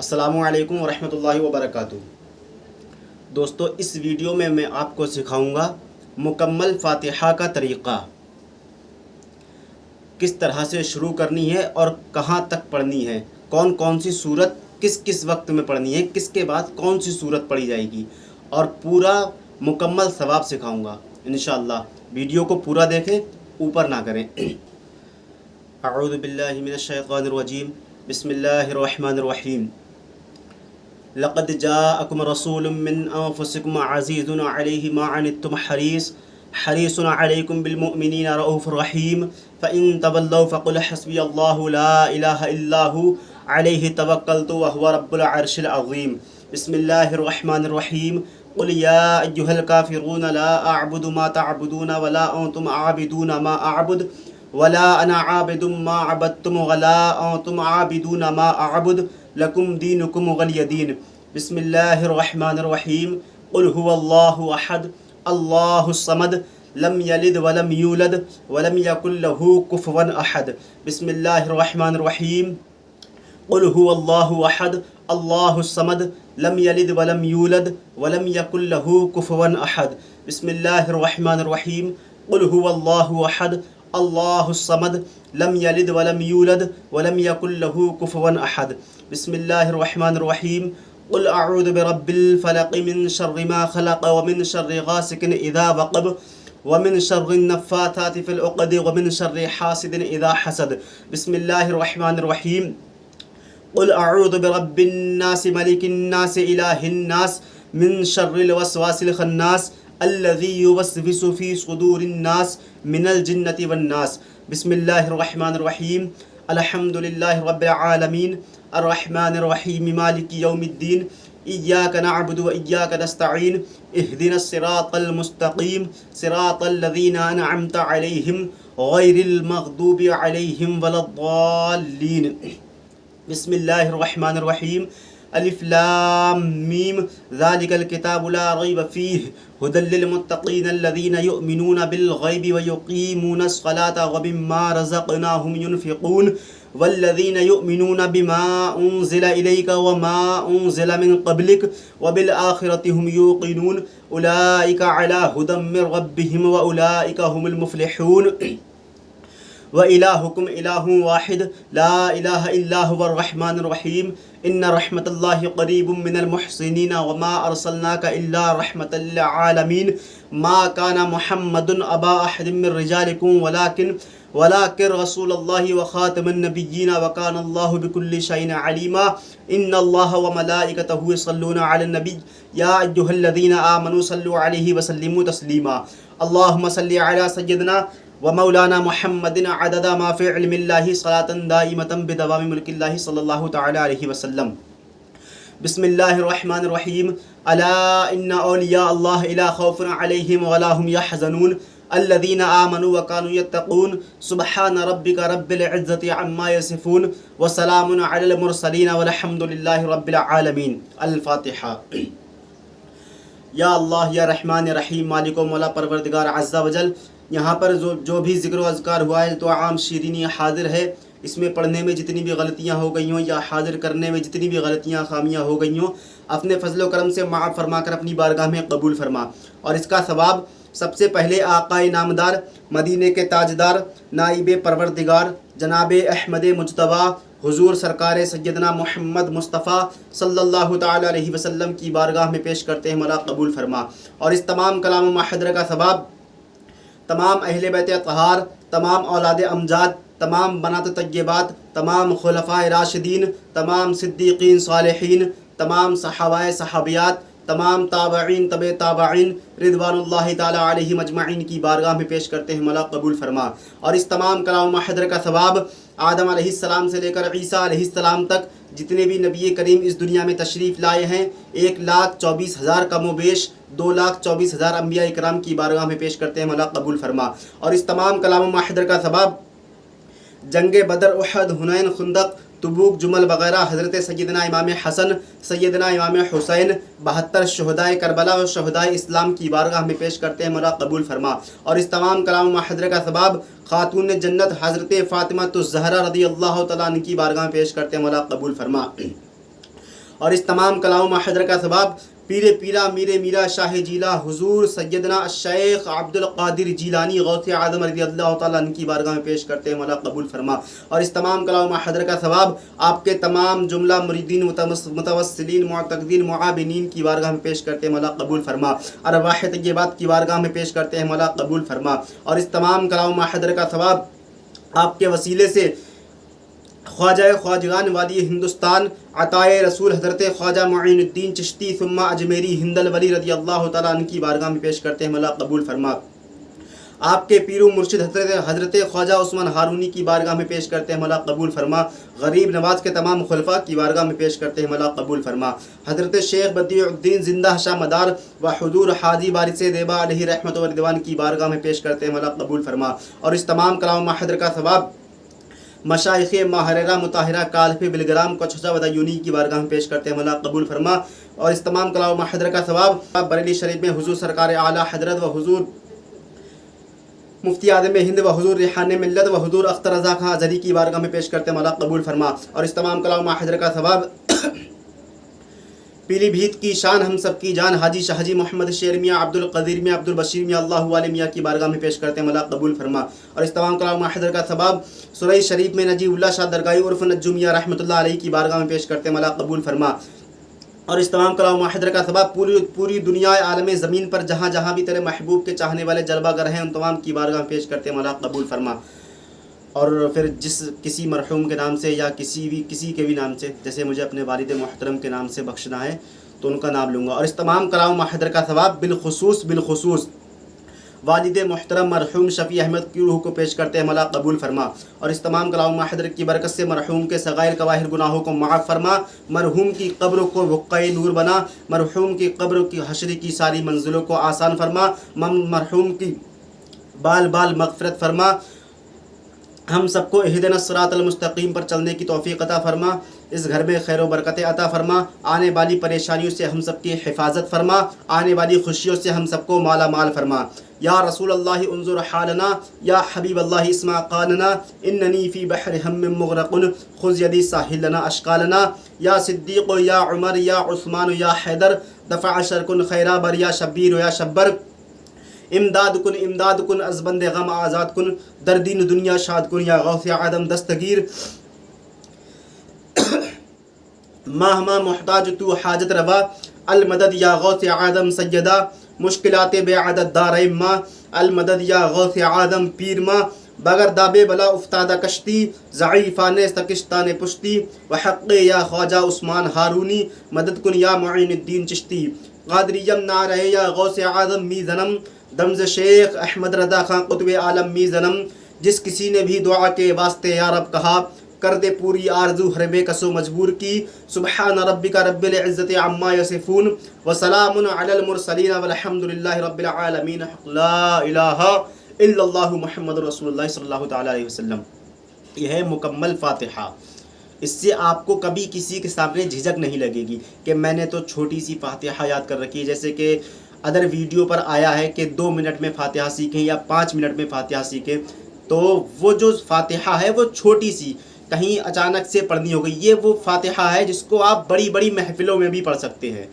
السلام علیکم ورحمۃ اللہ وبرکاتہ۔ دوستو، اس ویڈیو میں آپ کو سکھاؤں گا مکمل فاتحہ کا طریقہ، کس طرح سے شروع کرنی ہے اور کہاں تک پڑھنی ہے، کون کون سی صورت کس وقت میں پڑھنی ہے، کس کے بعد کون سی صورت پڑھی جائے گی، اور پورا مکمل ثواب سکھاؤں گا انشاءاللہ۔ ویڈیو کو پورا دیکھیں، اوپر نہ کریں۔ اعوذ باللہ من الشیطان الرجیم، بسم اللہ الرحمن الرحیم۔ لقد جاءكم رسول من انفسكم عزيز عليه ما عنتم حريص عليكم بالمؤمنين رؤوف رحيم فإن تولوا فقل حسبي الله لا إله إلا هو عليه توكلت وهو رب العرش العظيم۔ بسم الله الرحمن الرحيم۔ قل يا أيها الكافرون لا أعبد ما تعبدون ولا أنتم عابدون ما أعبد ولا أنا عابد ما عبدتم ولا أنتم عابدون ما أعبد لكم دينكم ولي دين۔ بسم الله الرحمن الرحيم۔ قل هو الله أحد الله الصمد لم يلد ولم يولد ولم يكن له كفوا أحد۔ بسم الله الرحمن الرحيم۔ قل هو الله أحد الله الصمد لم يلد ولم يولد ولم يكن له كفوا أحد۔ بسم الله الرحمن الرحيم۔ قل هو الله أحد الله الصمد لم يلد ولم يولد ولم يكن له كفوا أحد۔ بسم الله الرحمن الرحيم۔ قل أعوذ برب الفلق من شر ما خلق ومن شر غاسق إذا وقب ومن شر النفاثات في العقد ومن شر حاسد إذا حسد۔ بسم الله الرحمن الرحيم۔ قل أعوذ برب الناس ملك الناس إله الناس من شر الوسواس الخناس الذي يوسوس في صدور الناس من الجنة والناس۔ بسم الله الرحمن الرحيم۔ الحمد لله رب العالمين الرحمن الرحيم مالك يوم الدين إياك نعبد وإياك نستعين اهدنا الصراط المستقيم صراط الذين أنعمت عليهم غير المغضوب عليهم ولا الضالين۔ بسم الله الرحمن الرحيم۔ الف لام میم ذلك الكتاب لا ريب فيه هدى للمتقين الذين يؤمنون بالغيب ويقيمون الصلاة ومما رزقناهم ينفقون والذين يؤمنون بما أنزل إليك وما أنزل من قبلك وبالآخرة هم يوقنون أولئك على هدى من ربهم وأولئك هم المفلحون۔ وإلهكم إله واحد لا إله إلا هو الرحمن الرحيم إن رحمة الله قريب من المحسنين وما أرسلناك إلا رحمة للعالمين ما كان محمد أبا أحد من رجالكم ولكن رسول الله وخاتم النبيين وكان الله بكل شيء عليما إن الله وملائكته يصلون على النبي يا أيها الذين آمنوا صلوا عليه وسلموا تسليما۔ اللهم صل على سيدنا ومولانا محمد عدد ما في علم الله صلاة دائمة بدوام ملك الله صلى الله تعالى عليه وسلم۔ بسم الله الرحمن الرحيم۔ ألا إن أولياء الله لا خوف عليهم ولا هم يحزنون الذين آمنوا وكانوا يتقون سبحان ربك رب العزة عما يصفون وسلام على المرسلين والحمد لله رب العالمين۔ الفاتحة۔ یا اللہ یا رحمان رحیم مالک و مولا پروردگار عز و جل، یہاں پر جو بھی ذکر و اذکار ہوا ہے تو عام شیرینی حاضر ہے، اس میں پڑھنے میں جتنی بھی غلطیاں ہو گئی ہوں یا حاضر کرنے میں جتنی بھی غلطیاں خامیاں ہو گئی ہوں، اپنے فضل و کرم سے معاف فرما کر اپنی بارگاہ میں قبول فرما، اور اس کا ثواب سب سے پہلے آقائے نامدار مدینے کے تاجدار نائب پروردگار جناب احمد مجتبیٰ حضور سرکار سیدنا محمد مصطفیٰ صلی اللہ تعالی علیہ وسلم کی بارگاہ میں پیش کرتے ہیں، مولا قبول فرما، اور اس تمام کلام محضر کا ثواب تمام اہل بیت اطہار، تمام اولاد امجاد، تمام بنات طیبات، تمام خلفائے راشدین، تمام صدیقین صالحین، تمام صحابہ صحابیات، تمام تابعین طب تابعین رضوان اللہ تعالی علیہم اجمعین کی بارگاہ میں پیش کرتے ہیں، مولا قبول فرما، اور اس تمام کلام محضر کا ثواب آدم علیہ السلام سے لے کر عیسیٰ علیہ السلام تک جتنے بھی نبی کریم اس دنیا میں تشریف لائے ہیں، 1,24,000 کم و بیش 2,24,000 انبیاء اکرام کی بارگاہ میں پیش کرتے ہیں، مولا قبول فرما، اور اس تمام کلام محضر کا ثواب جنگ بدر، احد، حنین، خندق، تبوک، جمل وغیرہ حضرت سیدنا امام حسن، سیدنا امام حسین، 72 شہدائے کربلا اور شہدائے اسلام کی بارگاہ میں پیش کرتے ہیں، مولا قبول فرما، اور اس تمام کلام محضر کا ثواب خاتون جنت حضرت فاطمہ الزہرا رضی اللہ تعالیٰ عنہ کی بارگاہ میں پیش کرتے ہیں، مولا قبول فرما۔ اور اس تمام کلام محضر کا ثواب پیرے پیرا میرے میرا شاہ جیلا حضور سیدنا الشیخ عبد القادر جیلانی غوث اعظم رضی اللہ تعالیٰ عنہ کی بارگاہ میں پیش کرتے ہیں، مولا قبول فرما۔ اور اس تمام کلام محضر کا ثواب آپ کے تمام جملہ مریدین متوسلین معتقدین معابنین کی بارگاہ میں پیش کرتے ہیں، مولا قبول فرما۔ ارواح طیبات کی بارگاہ میں پیش کرتے ہیں، مولا قبول فرما۔ اور اس تمام کلام محضر کا ثواب آپ کے وسیلے سے خواجہ خواجگان والی ہندوستان عطائے رسول حضرت خواجہ معین الدین چشتی ثم اجمیری ہندل ولی رضی اللہ تعالیٰ عنہ کی بارگاہ میں پیش کرتے ہیں، مولا قبول فرما۔ آپ کے پیر و مرشد حضرت خواجہ عثمان ہارونی کی بارگاہ میں پیش کرتے ہیں، مولا قبول فرما۔ غریب نواز کے تمام خلفاء کی بارگاہ میں پیش کرتے ہیں، مولا قبول فرما۔ حضرت شیخ بدیع الدین زندہ شاہ مدار و حضور حاجی وارث دیبا علیہ رحمت و رضوان کی بارگاہ میں پیش کرتے ہیں، مولا قبول فرما۔ اور اس تمام کلام محضر کا ثواب مشائخ ماہرہ مطہرہ کالف بلگرام کوچھا ودیونی کی بارگاہ میں پیش کرتے ہیں، مولا قبول فرما۔ اور اس تمام کلام محضر کا ثواب بریلی شریف میں حضور سرکار اعلیٰ حضرت و حضور مفتی اعظم ہند و حضور ریحان ملت و حضور اختر رضا خان ازہری کی بارگاہ میں پیش کرتے ہیں، مولا قبول فرما۔ اور اس تمام کلام محضر کا ثواب پیلی بھیت کی شان ہم سب کی جان حاجی شاہ جی محمد شیر میاں عبد القدیر میاں عبد البشیر میاں اللہ والے میاں کی بارگاہ میں پیش کرتے ہیں، مولا قبول فرما۔ اور اس تمام کلام محضر کا ثواب سرئی شریف میں نجیب اللہ شاہ درگاہی عرف نجو میاں رحمۃ اللہ علیہ کی بارگاہ میں پیش کرتے ہیں، مولا قبول فرما۔ اور اس تمام کلام محضر کا ثواب پوری دنیا عالم زمین پر جہاں جہاں بھی تیرے محبوب کے چاہنے والے جلوہ گر ہیں ان تمام کی بارگاہ میں پیش کرتے ہیں، مولا قبول فرما۔ اور پھر جس کسی مرحوم کے نام سے یا کسی کے بھی نام سے، جیسے مجھے اپنے والد محترم کے نام سے بخشنا ہے تو ان کا نام لوں گا۔ اور اس تمام کلام محضر کا ثواب بالخصوص والد محترم مرحوم شفیع احمد کی روح کو پیش کرتے ہیں، مولا قبول فرما۔ اور اس تمام کلام محضر کی برکت سے مرحوم کے صغائر کبائر گناہوں کو معاف فرما، مرحوم کی قبر کو بقعۂ نور بنا، مرحوم کی قبر کی حشر کی ساری منزلوں کو آسان فرما، مرحوم کی بال بال مغفرت فرما، ہم سب کو اہدنا الصراط المستقیم پر چلنے کی توفیق عطا فرما، اس گھر میں خیر و برکتیں عطا فرما، آنے والی پریشانیوں سے ہم سب کی حفاظت فرما، آنے والی خوشیوں سے ہم سب کو مالا مال فرما۔ یا رسول اللہ انظر حالنا، یا حبیب اللہ اسمع قالنا، اننی فی بحر ہم مغرق خذ یدی ساحل لنا اشقالنا، یا صدیق یا عمر یا عثمان یا حیدر دفع شرکن خیرابر یا شبیر یا شبر، امداد کن از بند غم آزاد کن، دردین دنیا شاد کن یا غوث اعظم دستگیر، ماہما محتاج تو حاجت روا، المدد یا غوث اعظم سیدہ، مشکلات بے عدد داریم ماں، المدد یا غوث اعظم پیر ماں، بغیر دابے بلا افتادہ کشتی، ضعیفان سکشتان پشتی، وحق یا خواجہ عثمان ہارونی، مدد کن یا معین الدین چشتی، قادریم نعرہ یا غوث اعظم می زنم، دمز شیخ احمد رضا خان قطب عالم می زنم۔ جس کسی نے بھی دعا کے واسطے یا رب کہا، کر دے پوری آرزو ہر بے کس و مجبور کی، سبحان ربک رب العزت عما یصفون وسلام علی المرسلین والحمد للہ رب العالمین، لا الہ الا اللہ محمد رسول اللہ صلی اللہ تعالیٰ علیہ وسلم۔ یہ ہے مکمل فاتحہ۔ اس سے آپ کو کبھی کسی کے سامنے جھجک نہیں لگے گی کہ میں نے تو چھوٹی سی فاتحہ یاد کر رکھی ہے، جیسے کہ ادر ویڈیو پر آیا ہے کہ 2 منٹ میں فاتحہ سیکھیں یا 5 منٹ میں فاتحہ سیکھیں، تو وہ جو فاتحہ ہے وہ چھوٹی سی کہیں اچانک سے پڑھنی ہو گئی، یہ وہ فاتحہ ہے جس کو آپ بڑی بڑی محفلوں میں بھی پڑھ سکتے ہیں۔